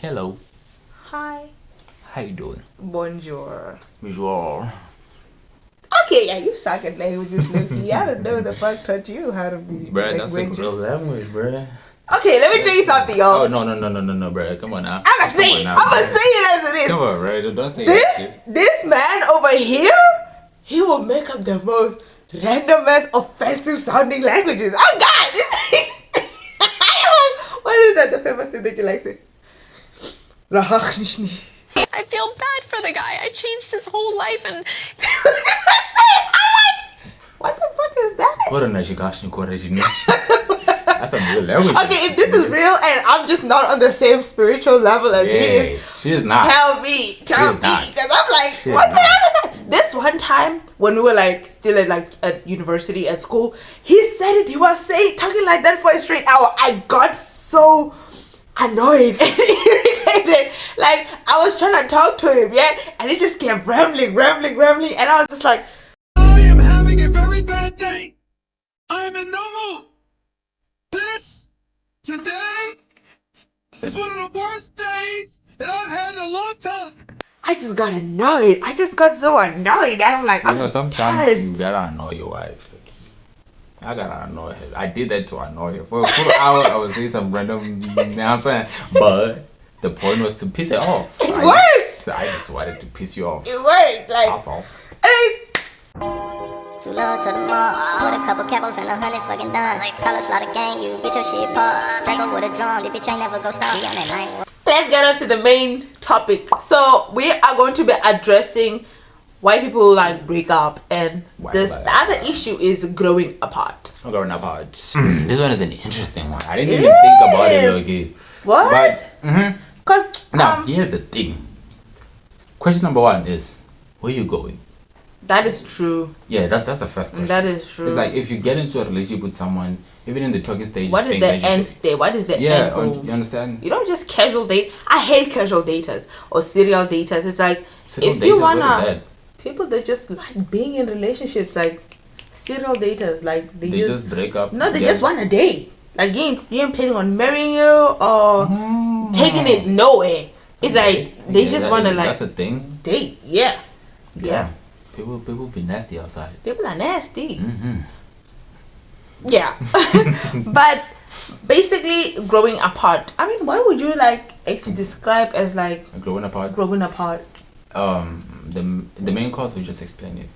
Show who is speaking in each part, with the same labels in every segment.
Speaker 1: Hello.
Speaker 2: Hi.
Speaker 1: How you doing?
Speaker 2: Bonjour.
Speaker 1: Bonjour.
Speaker 2: Okay, yeah, you suck at languages, Loki. I don't know the fuck taught you how to be
Speaker 1: Bruh, that's like
Speaker 2: languages.
Speaker 1: real language, bruh.
Speaker 2: Okay, let me tell you something, y'all.
Speaker 1: Oh, no, bruh. Come on now.
Speaker 2: I'ma say it. I'ma say it as it is.
Speaker 1: Come on, bruh. Don't say
Speaker 2: This man over here, he will make up the most randomest, offensive sounding languages. Oh God! What is that? The famous thing that you like say?
Speaker 3: I feel bad for the guy. I changed his whole life and
Speaker 2: What the fuck is that?
Speaker 1: That's a real language.
Speaker 2: Okay, if this is real and I'm just not on the same spiritual level as he is,
Speaker 1: she is not.
Speaker 2: tell me, because I'm like, what the hell is that? This one time when we were like still at university at school, he said it. He was talking like that for a straight hour. I got so annoyed and irritated. Like I was trying to talk to him, yeah, and he just kept rambling, and I was just like,
Speaker 4: I am having a very bad day. I am in no mood. This today is one of the worst days that I've had in a long time.
Speaker 2: I just got annoyed. I just got so annoyed. I'm like,
Speaker 1: sometimes
Speaker 2: tired.
Speaker 1: you gotta annoy your wife. I gotta annoy her. I did that to annoy her. For a full hour, I was saying some random nonsense, but the point was to piss her off.
Speaker 2: It worked.
Speaker 1: I just wanted to piss you off.
Speaker 2: It worked. Like,
Speaker 1: That's all.
Speaker 2: anyways,
Speaker 5: Too low to the mall, with a couple capos and 100 fucking dimes. College slaughter gang, you get your shit popped. Drago with a drum, the bitch ain't never go stop. Be on that night.
Speaker 2: let's get on to the main topic. So we are going to be addressing why people like break up, and the other issue is growing apart.
Speaker 1: Growing apart. This one is an interesting one. I didn't even think about it, okay.
Speaker 2: What?
Speaker 1: But
Speaker 2: Because
Speaker 1: now here's the thing. Question number one is, where you going?
Speaker 2: that is true.
Speaker 1: Yeah, that's the first question.
Speaker 2: That is true.
Speaker 1: It's like if you get into a relationship with someone, even in the talking stage,
Speaker 2: What is the end state? What is the end goal?
Speaker 1: You understand?
Speaker 2: You don't just casual date. I hate casual daters or serial daters. It's like
Speaker 1: Serial
Speaker 2: if you
Speaker 1: daters, what is
Speaker 2: wanna
Speaker 1: that?
Speaker 2: people that just like being in relationships, like serial daters, like
Speaker 1: They just break up.
Speaker 2: no, they just want a date. Like you ain't planning on marrying you or taking it nowhere. It's like they just want to like
Speaker 1: that's a thing.
Speaker 2: date. Yeah.
Speaker 1: People be nasty outside.
Speaker 2: People are nasty. Yeah. But basically growing apart. I mean, what would you like describe as like
Speaker 1: Growing apart.
Speaker 2: growing apart?
Speaker 1: The main cause we just explained it.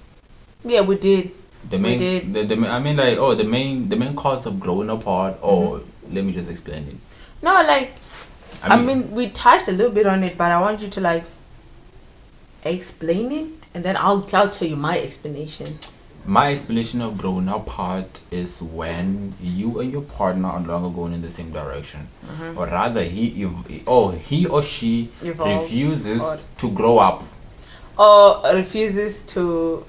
Speaker 2: Yeah, we did.
Speaker 1: The main,
Speaker 2: We did.
Speaker 1: the I mean like the main cause of growing apart, or let me just explain it.
Speaker 2: No, like I mean we touched a little bit on it, but I want you to like explain it, and then I'll tell you my explanation.
Speaker 1: My explanation of growing apart is when you and your partner are no longer going in the same direction, or rather he or she
Speaker 2: Evolve.
Speaker 1: refuses to grow up.
Speaker 2: Or refuses to.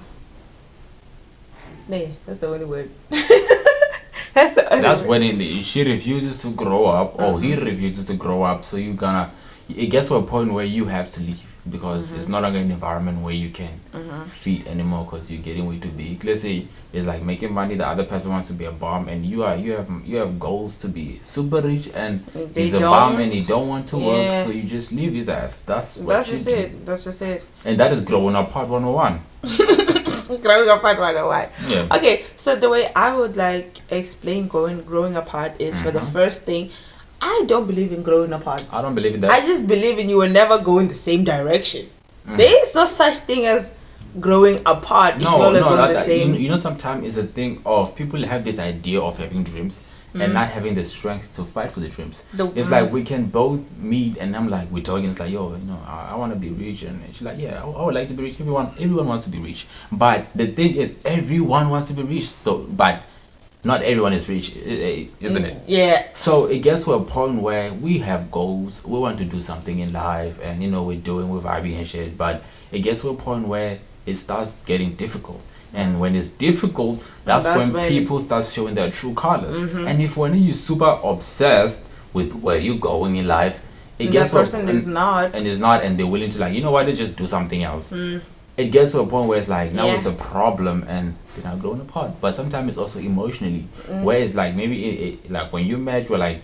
Speaker 2: Nay, that's the only word. That's the only
Speaker 1: That's
Speaker 2: word.
Speaker 1: when she refuses to grow up, or he refuses to grow up. So it gets to a point where you have to leave because it's no longer an environment where you can feed anymore because you're getting way too big. Let's say it's like making money. The other person wants to be a bomb, and you have goals to be super rich, and he's a bomb and he don't want to work, so you just leave his ass. That's
Speaker 2: just it. That's just it.
Speaker 1: And that is growing apart 101.
Speaker 2: Growing apart, right away.
Speaker 1: Yeah.
Speaker 2: Okay, so the way I would like explain growing apart is for the first thing, I don't believe in growing apart.
Speaker 1: I don't believe in that.
Speaker 2: I just believe in you will never go in the same direction. There is no such thing as growing apart if you all are going the same.
Speaker 1: You know, sometimes it's a thing of people have this idea of having dreams and not having the strength to fight for the dreams. It's like we can both meet, and I'm like, we're talking, it's like, yo, I want to be rich, and she's like, yeah, I would like to be rich. Everyone wants to be rich, but the thing is, everyone wants to be rich. But not everyone is rich, isn't it?
Speaker 2: Yeah.
Speaker 1: So it gets to a point where we have goals, we want to do something in life, and we're vibing and shit, but it gets to a point where it starts getting difficult. And when it's difficult, that's when people start showing their true colors. And if when you're super obsessed with where you're going in life, it gets
Speaker 2: that person is not,
Speaker 1: and they're willing to like, let's just do something else. It gets to a point where it's like now it's a problem and they're not growing apart. But sometimes it's also emotionally, where it's like maybe like when you met, you're like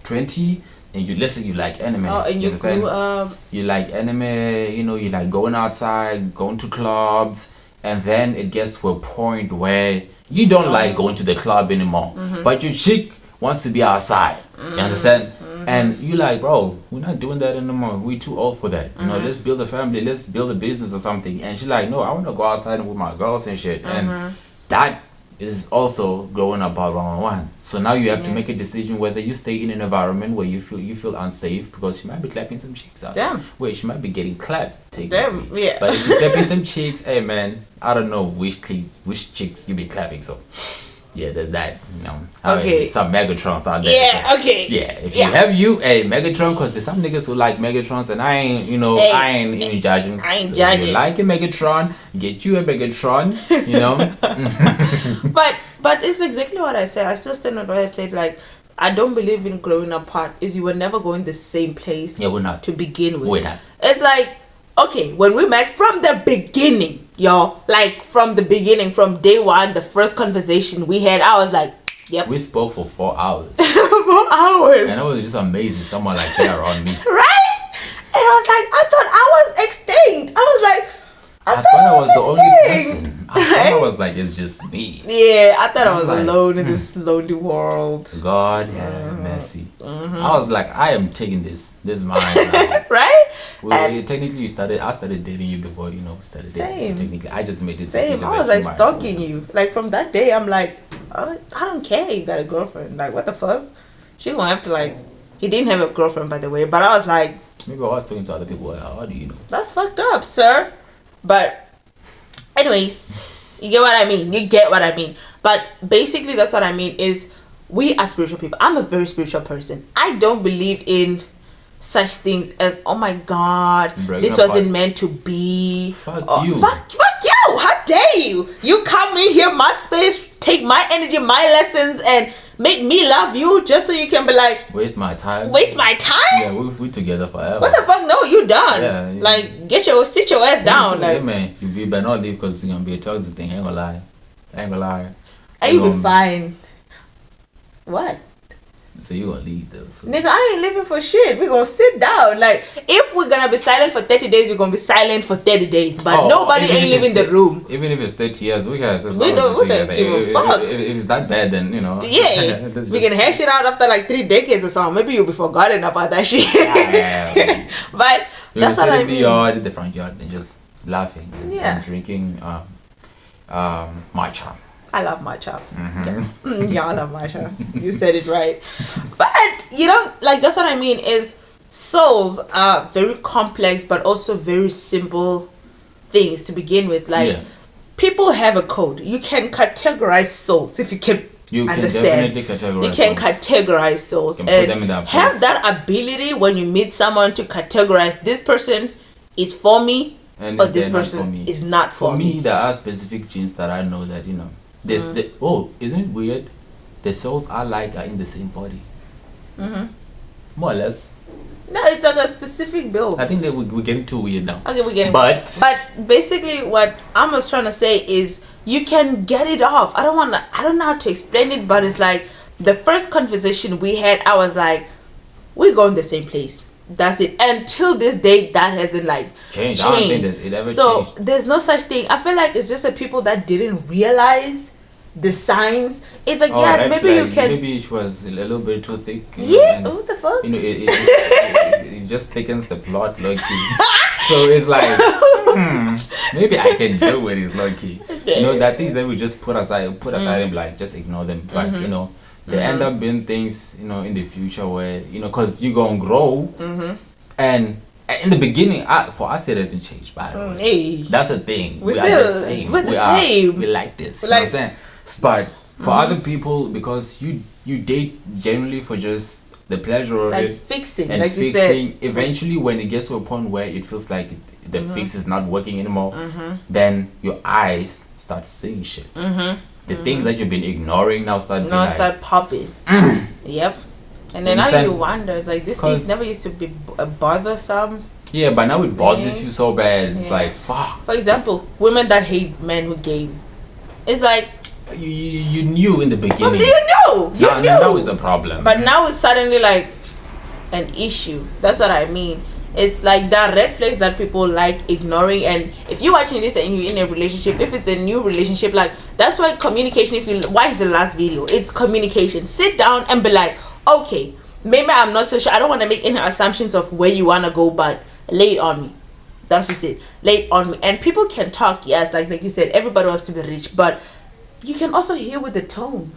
Speaker 1: 20, and you listen, you like anime.
Speaker 2: Oh, and you
Speaker 1: understand?
Speaker 2: grew up.
Speaker 1: You like anime, you like going outside, going to clubs, and then it gets to a point where you don't like going to the club anymore. But your chick wants to be outside. You understand? And you like, bro, we're not doing that anymore. We too old for that. Let's build a family, let's build a business or something. And she like, no, I want to go outside with my girls and shit. And that is also growing up about one-on-one. So now you have to make a decision whether you stay in an environment where you feel unsafe because she might be clapping some chicks out.
Speaker 2: Damn.
Speaker 1: Where she might be getting clapped.
Speaker 2: Damn, yeah.
Speaker 1: But if you're clapping some chicks, hey man, I don't know which chicks you be clapping. So yeah, there's that.
Speaker 2: Okay.
Speaker 1: Some Megatrons out there.
Speaker 2: Yeah,
Speaker 1: so,
Speaker 2: okay.
Speaker 1: Yeah, if you have a Megatron, because there's some niggas who like Megatrons, and I ain't even judging.
Speaker 2: I ain't
Speaker 1: so
Speaker 2: judging.
Speaker 1: If you like a Megatron, get you a Megatron,
Speaker 2: But it's exactly what I said. I still stand on what I said. Like, I don't believe in growing apart. Is you were never going the same place.
Speaker 1: Yeah, we're not.
Speaker 2: To begin with.
Speaker 1: We're not.
Speaker 2: It's like, okay, when we met from the beginning, y'all, like from the beginning, from day one, the first conversation we had, I was like, yep.
Speaker 1: We spoke for 4 hours.
Speaker 2: 4 hours.
Speaker 1: And it was just amazing. Someone like you around me.
Speaker 2: Right? And I was like, I thought I was extinct. I was like, I thought I was
Speaker 1: the only
Speaker 2: extinct.
Speaker 1: person. I thought I was like, it's just me.
Speaker 2: Yeah, I thought I was
Speaker 1: like,
Speaker 2: alone in this lonely world.
Speaker 1: God have mercy. I was like, I am taking this mine now.
Speaker 2: Right? And
Speaker 1: I started dating you before, we started dating.
Speaker 2: Same.
Speaker 1: So technically, I just made it.
Speaker 2: same. I was like stalking you. Like from that day, I'm like, I don't care. You got a girlfriend. Like, what the fuck? She gonna have to like. He didn't have a girlfriend, by the way. But I was like,
Speaker 1: maybe I was talking to other people. How do you know?
Speaker 2: that's fucked up, sir. But anyways, you get what I mean. You get what I mean. But basically, that's what I mean is we are spiritual people. I'm a very spiritual person. I don't believe in such things as, oh my God, this wasn't meant to be.
Speaker 1: Fuck you.
Speaker 2: Fuck you. How dare you? You come in here, my space, take my energy, my lessons, and make me love you just so you can be like,
Speaker 1: waste my time.
Speaker 2: Waste my time?
Speaker 1: Yeah, we together forever.
Speaker 2: What the fuck? No, you done.
Speaker 1: Yeah.
Speaker 2: Like, sit your ass down.
Speaker 1: Yeah,
Speaker 2: Like,
Speaker 1: man, you better not leave because it's gonna be a toxic thing. I ain't gonna lie.
Speaker 2: and you be fine. What?
Speaker 1: So you gonna leave this?
Speaker 2: Nigga, I ain't living for shit. We gonna sit down. Like, if we're gonna be silent for 30 days, we're gonna be silent for 30 days. But nobody ain't leaving the room.
Speaker 1: Even if it's 30 years, we don't
Speaker 2: give a fuck.
Speaker 1: If it's that bad, then
Speaker 2: Yeah, we can hash it out after like 3 decades or something. Maybe you'll be forgotten about that shit.
Speaker 1: Yeah.
Speaker 2: But that's what I mean.
Speaker 1: In the front yard, and just laughing.
Speaker 2: Yeah.
Speaker 1: And drinking matcha.
Speaker 2: I love matcha. Yeah, I love matcha. You said it right. But that's what I mean is souls are very complex but also very simple things to begin with. Like, people have a code. You can categorize souls if you can.
Speaker 1: You
Speaker 2: understand.
Speaker 1: can definitely categorize.
Speaker 2: You can categorize souls
Speaker 1: and
Speaker 2: and
Speaker 1: put them in that
Speaker 2: have
Speaker 1: place.
Speaker 2: that ability when you meet someone to categorize this person is for me, but this person is not for me.
Speaker 1: For me, there are specific genes that I know that there's isn't it weird? The souls I like are in the same body. More or less.
Speaker 2: No, it's like a specific build.
Speaker 1: I think that we're getting too weird now.
Speaker 2: Okay, we're getting.
Speaker 1: But
Speaker 2: basically, what I'm just trying to say is you can get it off. I don't know how to explain it, but it's like the first conversation we had. I was like, we're going the same place. That's it. Until this day, that hasn't changed.
Speaker 1: I don't think that it ever
Speaker 2: so
Speaker 1: changed.
Speaker 2: there's no such thing. I feel like it's just the people that didn't realize the signs. It's like, yes, maybe you can.
Speaker 1: Maybe it was a little bit too thick.
Speaker 2: Yeah, what the fuck?
Speaker 1: It just thickens the plot, low key. So it's like, maybe I can deal with it, low key. That things that we just put aside and just ignore them. But they end up being things in the future where because you gonna grow, and in the beginning, for us it hasn't changed. By the way,
Speaker 2: hey,
Speaker 1: that's a thing.
Speaker 2: We
Speaker 1: are the same.
Speaker 2: We're the same.
Speaker 1: We like this. You understand? But for other people, because you date generally for just the pleasure of it,
Speaker 2: fixing,
Speaker 1: and
Speaker 2: like
Speaker 1: fixing.
Speaker 2: You said.
Speaker 1: Eventually, when it gets to a point where it feels like the fix is not working anymore, then your eyes start seeing shit. The things that you've been ignoring now start
Speaker 2: popping. Yep. And then now you wonder, it's like, this thing never used to be bothersome.
Speaker 1: Yeah, but now it bothers you so bad. It's like, fuck.
Speaker 2: For example, women that hate men who game. It's like,
Speaker 1: you knew in the beginning.
Speaker 2: You knew.
Speaker 1: Now it's a problem.
Speaker 2: But now it's suddenly like, an issue. That's what I mean. It's like there are red flags that people like ignoring, and if you're watching this and you're in a relationship, if it's a new relationship, like that's why communication, if you watch the last video, it's communication. Sit down and be like, okay, maybe I'm not so sure, I don't want to make any assumptions of where you want to go, but lay it on me. That's just it. Lay it on me. And people can talk, yes, like you said, everybody wants to be rich, but you can also hear with the tone.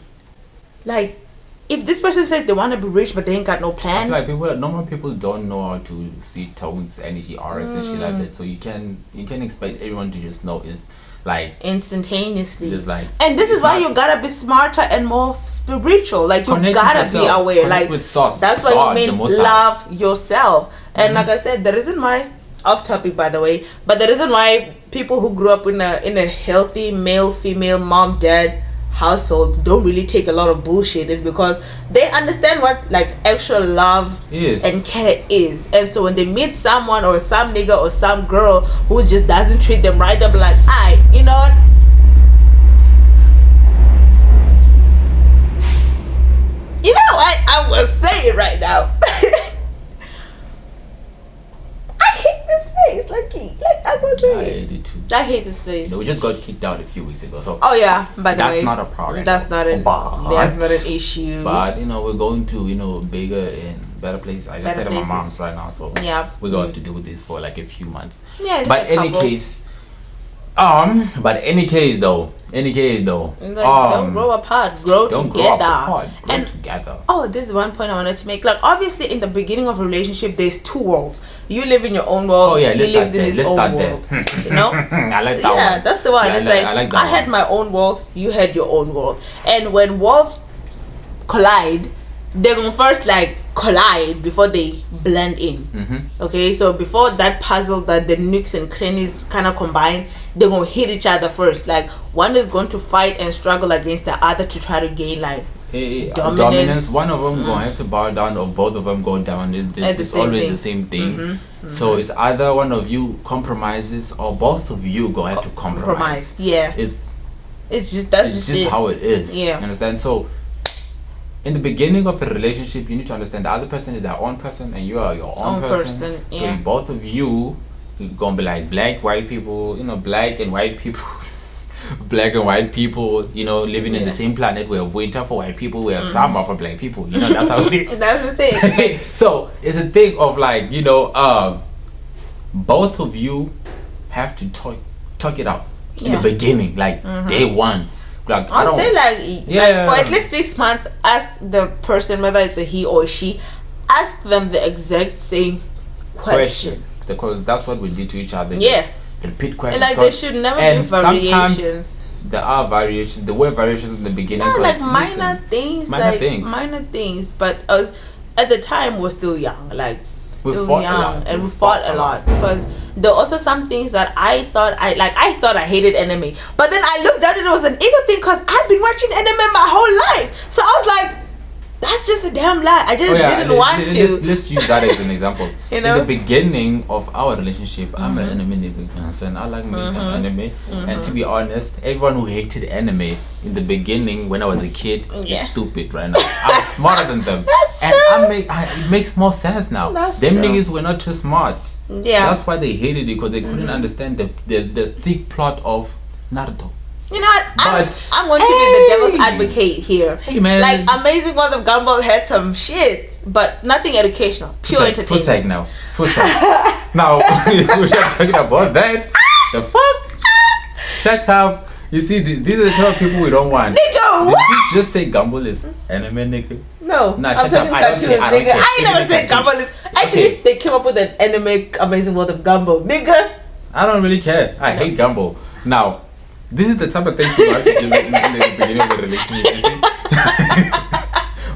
Speaker 2: Like, if this person says they want to be rich but they ain't got no plan,
Speaker 1: like normal people don't know how to see tones, energy, auras, and shit like that. So you can expect everyone to just know is like
Speaker 2: instantaneously.
Speaker 1: Just like,
Speaker 2: and this is why you gotta be smarter and more spiritual. Like you gotta be aware. Like that's why
Speaker 1: God,
Speaker 2: you mean love yourself. And like I said, the reason why, off topic by the way, but the reason why people who grew up in a healthy male, female, mom, dad household don't really take a lot of bullshit is because they understand what like actual love
Speaker 1: is
Speaker 2: and care is. And so when they meet someone or some nigga or some girl who just doesn't treat them right, they'll be like, you know what, I will say it right now. I hate this place, like I was saying.
Speaker 1: I hate it too.
Speaker 2: I hate this place.
Speaker 1: We just got kicked out a few weeks ago, so
Speaker 2: by the way,
Speaker 1: that's not a problem.
Speaker 2: That's not an issue.
Speaker 1: But we're going to bigger and better places. I just said to my mom's right now, so
Speaker 2: yeah,
Speaker 1: we're going to have to deal with this for like a few months.
Speaker 2: Yeah,
Speaker 1: but any case, though,
Speaker 2: don't grow apart, grow together. Oh, this is one point I wanted to make. Like obviously in the beginning of a relationship there's two worlds. You live in your own world, he lives in his own world. You know?
Speaker 1: I like that one.
Speaker 2: Yeah, that's the one.
Speaker 1: Yeah,
Speaker 2: it's like I had my own world, you had your own world. And when worlds collide, they're gonna first like collide before they blend in. Okay, so before that puzzle, that the nooks and crannies kind of combine, they're gonna hit each other first. Like one is going to fight and struggle against the other to try to gain like dominance.
Speaker 1: One of them gonna have to bow down, or both of them go down. It's always the same thing. So it's either one of you compromises or both of you go have to compromise.
Speaker 2: Yeah,
Speaker 1: it's
Speaker 2: just
Speaker 1: how it is.
Speaker 2: Yeah,
Speaker 1: you understand? So in the beginning of a relationship, you need to understand the other person is their own person and you are your own person. So both of you, you're gonna be like black, white people, black and white people. Black and white people, living in the same planet. We have winter for white people, we have summer for black people. That's how it is.
Speaker 2: That's the thing.
Speaker 1: So it's a thing of like, both of you have to talk it out in the beginning, like day one. Like
Speaker 2: I'll say like for at least 6 months, ask the person, whether it's a he or she, ask them the exact same question.
Speaker 1: Because that's what we do to each other.
Speaker 2: Yeah.
Speaker 1: Repeat questions.
Speaker 2: And like there should never be variations.
Speaker 1: Sometimes there are variations. There were variations in the beginning.
Speaker 2: No, like minor things. But at the time we're still young. Like still young, and we fought a lot because there are also some things that I thought I hated anime, but then I looked at it was an ego thing because I've been watching anime my whole life. So I was like, that's just a damn lie. I just didn't want to.
Speaker 1: Let's use that as an example. In the beginning of our relationship, I'm an anime nigga, and I like me some anime. And to be honest, everyone who hated anime in the beginning when I was a kid is stupid right now. I'm smarter than them. And it makes more sense now. Them niggas were not too smart.
Speaker 2: Yeah.
Speaker 1: That's why they hated it, because they couldn't understand the thick plot of Naruto.
Speaker 2: You know what? I'm going to be the devil's advocate here.
Speaker 1: Hey man,
Speaker 2: like Amazing World of Gumball had some shit, but nothing educational. Pure entertainment.
Speaker 1: Full sec. Now we're not talking about that. The fuck? Shut up. You see, these are the type of people we don't want.
Speaker 2: Nigga, what?
Speaker 1: Did you just say Gumball is anime, nigga?
Speaker 2: No.
Speaker 1: Nah, shut up. I don't care.
Speaker 2: I ain't never said Gumball is. Actually, they came up with an anime Amazing World of Gumball, nigga.
Speaker 1: I don't really care. I hate Gumball. Now, this is the type of things you have to do in the beginning of the relationship, you see?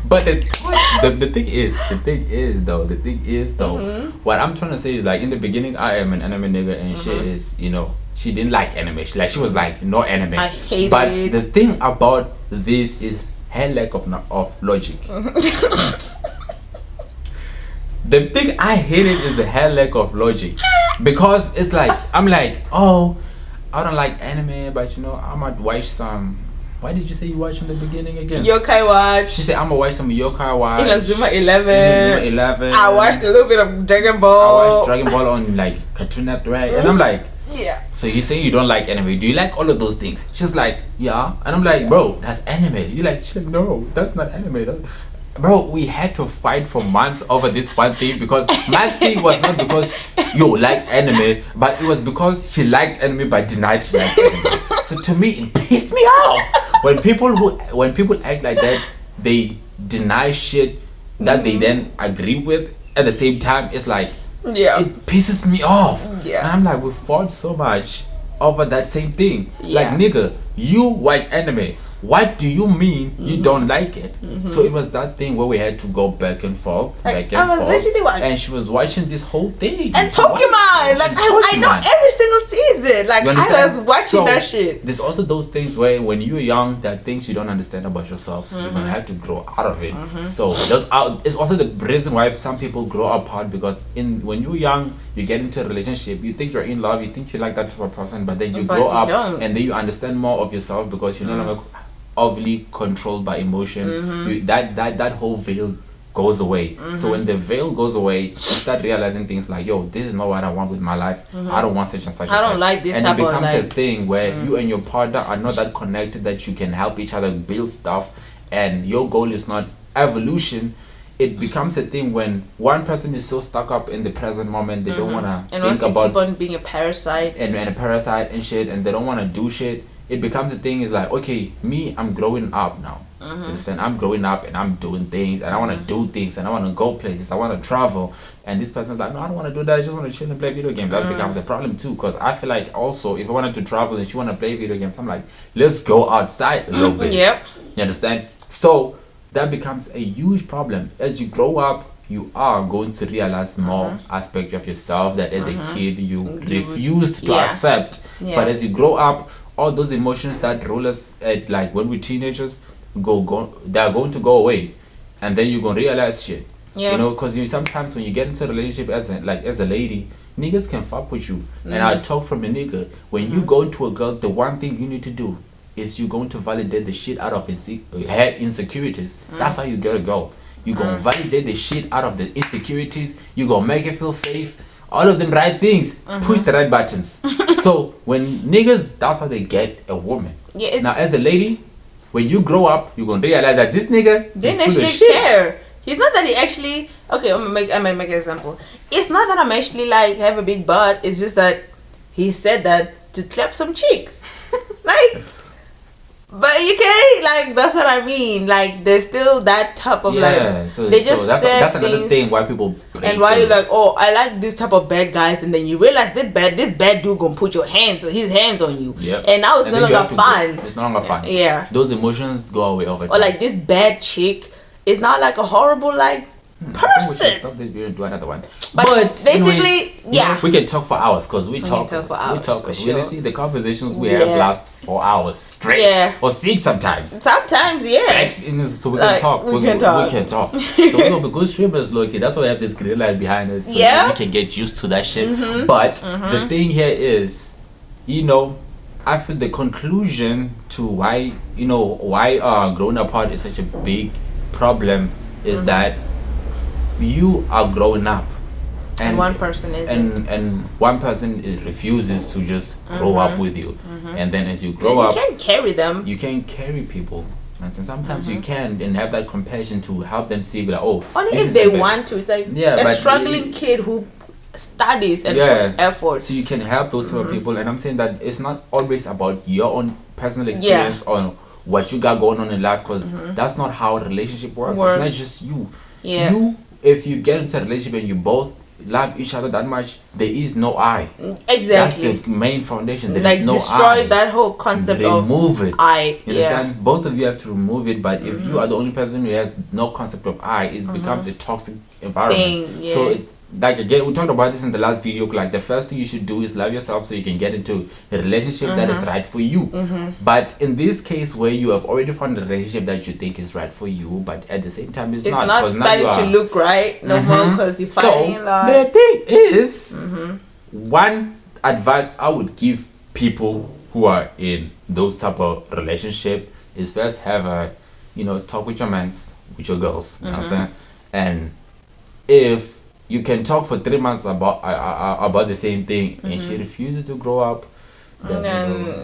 Speaker 1: But the thing is though, what I'm trying to say is, like, in the beginning, I am an anime nigga, and she is, she didn't like anime. She was like, no anime.
Speaker 2: I hate it.
Speaker 1: But the thing about this is her lack of logic. The thing I hated is the her lack of logic, because it's like, I'm like, oh, I don't like anime, but I might watch some Why did you say you watched in the beginning again?
Speaker 2: Yokai Watch.
Speaker 1: She said, I'm gonna watch some Yokai Watch.
Speaker 2: Inazuma 11.
Speaker 1: Inazuma 11.
Speaker 2: I watched a little bit of Dragon Ball.
Speaker 1: I watched Dragon Ball on like Cartoon Network, right? And I'm like,
Speaker 2: yeah.
Speaker 1: So you say you don't like anime? Do you like all of those things? She's like, yeah. And I'm like, bro, that's anime. You like? She's like, no, that's not anime. Bro, we had to fight for months over this one thing because my thing was not because you liked anime, but it was because she liked anime but denied she liked anime. So to me, it pissed me off when people act like that. They deny shit that they then agree with. At the same time, it's like,
Speaker 2: yeah,
Speaker 1: it pisses me off.
Speaker 2: Yeah,
Speaker 1: and I'm like, we fought so much over that same thing.
Speaker 2: Yeah.
Speaker 1: Like, nigga, you watch anime. What do you mean you don't like it? So it was that thing where we had to go back and forth, and she was watching this whole thing.
Speaker 2: And Pokemon, like I know every single season. Like I was watching that shit.
Speaker 1: There's also those things where when you're young, there are things you don't understand about yourself, so you're gonna have to grow out of it. So it's also the reason why some people grow apart, because when you're young, you get into a relationship, you think you're in love, you think you like that type of person, but then you grow up and then you understand more of yourself because you're no longer overly controlled by emotion. That whole veil goes away. So when the veil goes away, you start realizing things like, yo, this is not what I want with my life. I don't want such and such.
Speaker 2: I don't like this
Speaker 1: and
Speaker 2: type
Speaker 1: it becomes
Speaker 2: of
Speaker 1: a thing where you and your partner are not that connected that you can help each other build stuff, and your goal is not evolution. It becomes a thing when one person is so stuck up in the present moment, they don't want to think about
Speaker 2: keep on being a parasite
Speaker 1: and a parasite and shit, and they don't want to do shit. It becomes a thing, is like, okay, me, I'm growing up now. You understand? I'm growing up and I'm doing things and I want to do things and I want to go places. I want to travel. And this person's like, no, I don't want to do that. I just want to chill and play video games. That becomes a problem too, because I feel like also if I wanted to travel and she want to play video games, I'm like, let's go outside a little bit.
Speaker 2: Yep.
Speaker 1: You understand? So that becomes a huge problem. As you grow up, you are going to realize more aspects of yourself that as a kid you refused to accept. But as you grow up, all those emotions that rule us at, like when we're teenagers, they're going to go away, and then you're gonna realize shit. You know, because sometimes when you get into a relationship as a lady, niggas can fuck with you. And I talk from a nigga. When you go into a girl, the one thing you need to do is you're going to validate the shit out of her insecurities. That's how you get a girl. You're going to validate the shit out of the insecurities. You're going to make her feel safe. All of them right things. Push the right buttons. So when niggas, that's how they get a woman. Now as a lady, when you grow up, you're going to realize that this nigga
Speaker 2: didn't actually care. He's not that he actually... Okay, I might make an example. It's not that I'm actually like have a big butt. It's just that he said that to clap some cheeks. Like... But you can, like, that's what I mean. Like, there's still that type of they just
Speaker 1: that's another thing why people break.
Speaker 2: And why you're like, oh, I like this type of bad guys, and then you realize this bad dude gonna put his hands on you. And now it's no longer fun.
Speaker 1: It's no longer fun.
Speaker 2: Yeah.
Speaker 1: Those emotions go away over time.
Speaker 2: Or like this bad chick is not like a horrible person.
Speaker 1: Stop this video, do another one.
Speaker 2: But basically, anyways,
Speaker 1: we can talk for hours because we talk because we see the conversations we have last 4 hours straight, or 6 sometimes.
Speaker 2: So
Speaker 1: we can talk. We can talk. So we're gonna be good streamers, Loki. That's why we have this grill light behind us, so we can get used to that shit. But the thing here is, I feel the conclusion to why growing apart is such a big problem is that you are growing up,
Speaker 2: and one person isn't,
Speaker 1: and one person refuses to just grow up with you, and then as you grow up,
Speaker 2: you can't carry them.
Speaker 1: You can't carry people, and sometimes you can and have that compassion to help them see like, oh,
Speaker 2: only if they want to. It's like a struggling kid who studies and puts effort.
Speaker 1: So you can help those type of people, and I'm saying that it's not always about your own personal experience or what you got going on in life, because that's not how a relationship works. It's not just you. If you get into a relationship and you both love each other that much, there is no I.
Speaker 2: Exactly.
Speaker 1: That's the main foundation. There is no
Speaker 2: destroy
Speaker 1: I.
Speaker 2: that whole concept
Speaker 1: remove it.
Speaker 2: I.
Speaker 1: You understand? Both of you have to remove it, but if you are the only person who has no concept of I, it becomes a toxic environment. So like again, we talked about this in the last video. Like the first thing you should do is love yourself so you can get into a relationship that is right for you. But in this case where you have already found a relationship that you think is right for you, but at the same time it's not
Speaker 2: starting to look right no more because you're fighting a lot.
Speaker 1: The thing is, one advice I would give people who are in those type of relationship is first have a, talk with your mans, with your girls. You know what I'm saying? And if you can talk for 3 months about the same thing, and she refuses to grow up, then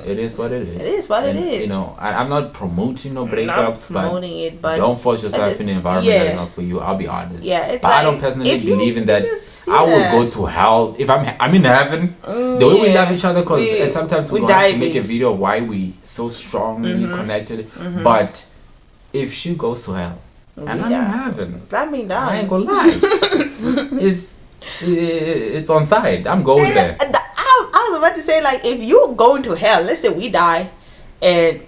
Speaker 1: it is what it is.
Speaker 2: It is what it is.
Speaker 1: I'm not promoting no breakups,
Speaker 2: but
Speaker 1: don't force yourself in an environment that's not for you. I'll be honest.
Speaker 2: Yeah, it's
Speaker 1: but I don't personally believe in that. I would
Speaker 2: that.
Speaker 1: go to hell if I'm in heaven. The way we love each other, and sometimes we have to make a video of why we so strongly connected. But if she goes to hell and I'm in heaven, I ain't gonna lie. It's on side. I'm going there.
Speaker 2: I was about to say, like, if you go into hell, let's say we die, and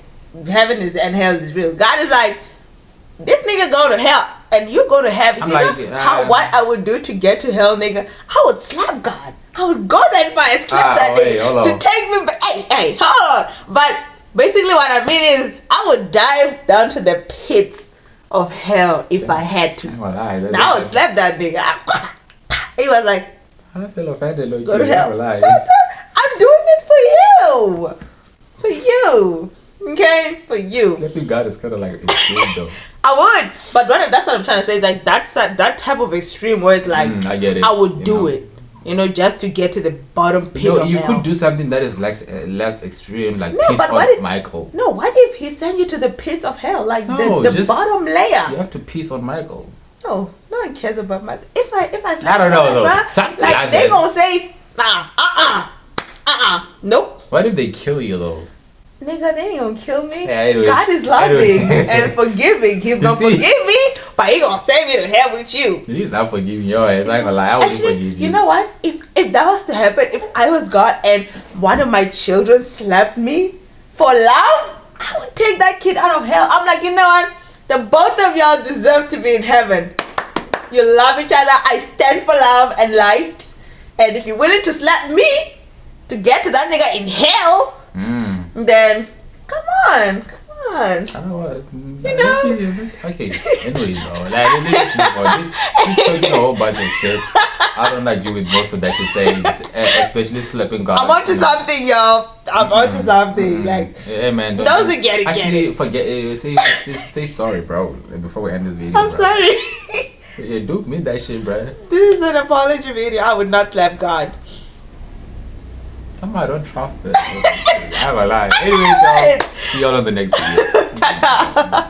Speaker 2: heaven is and hell is real. God is like, this nigga go to hell, and you go to heaven.
Speaker 1: I'm
Speaker 2: what I would do to get to hell, nigga? I would slap God. I would go that far and slap that nigga to take me back. Hey, hold on. But basically, what I mean is, I would dive down to the pits of hell if I had to. Now I would slap that nigga. He was like,
Speaker 1: I feel offended.
Speaker 2: Go to hell. I'm doing it for you. For you. Okay? For you.
Speaker 1: Slapping God is kind of like extreme though.
Speaker 2: I would. But that's what I'm trying to say. Is like that type of extreme where it's like,
Speaker 1: I get it.
Speaker 2: I would do it. Just to get to the bottom pit of
Speaker 1: you
Speaker 2: hell.
Speaker 1: could do something that is less extreme, like piss on Michael.
Speaker 2: No, what if he sent you to the pits of hell? Like the bottom layer.
Speaker 1: You have to piss on Michael.
Speaker 2: No one cares about Michael. If I slap
Speaker 1: I don't know though.
Speaker 2: Bruh, like they gonna say, nope.
Speaker 1: What if they kill you though?
Speaker 2: Nigga, they ain't gonna kill me.
Speaker 1: Yeah,
Speaker 2: God is loving and forgiving. He's gonna forgive me, but he gonna send me to hell with you.
Speaker 1: He's not forgiving your ass. I ain't gonna lie, I wouldn't forgive you.
Speaker 2: You know what? If that was to happen, if I was God and one of my children slapped me for love, I would take that kid out of hell. I'm like, you know what? The both of y'all deserve to be in heaven. You love each other. I stand for love and light. And if you're willing to slap me to get to that nigga in hell, then come on.
Speaker 1: I don't know what. Okay. Anyways, though, he's talking a whole bunch of shit. I don't agree with most of that he's saying, especially slapping God.
Speaker 2: I'm onto something, y'all. I'm onto something. Like,
Speaker 1: hey man,
Speaker 2: those who get it,
Speaker 1: actually forget. Say sorry, bro. Before we end this video.
Speaker 2: I'm sorry.
Speaker 1: Yeah, dude, mean that shit, bro.
Speaker 2: This is an apology video. I would not slap God.
Speaker 1: Somehow I don't trust it. I have a lie. Anyways, y'all. See y'all on the next video.
Speaker 2: Ta-ta.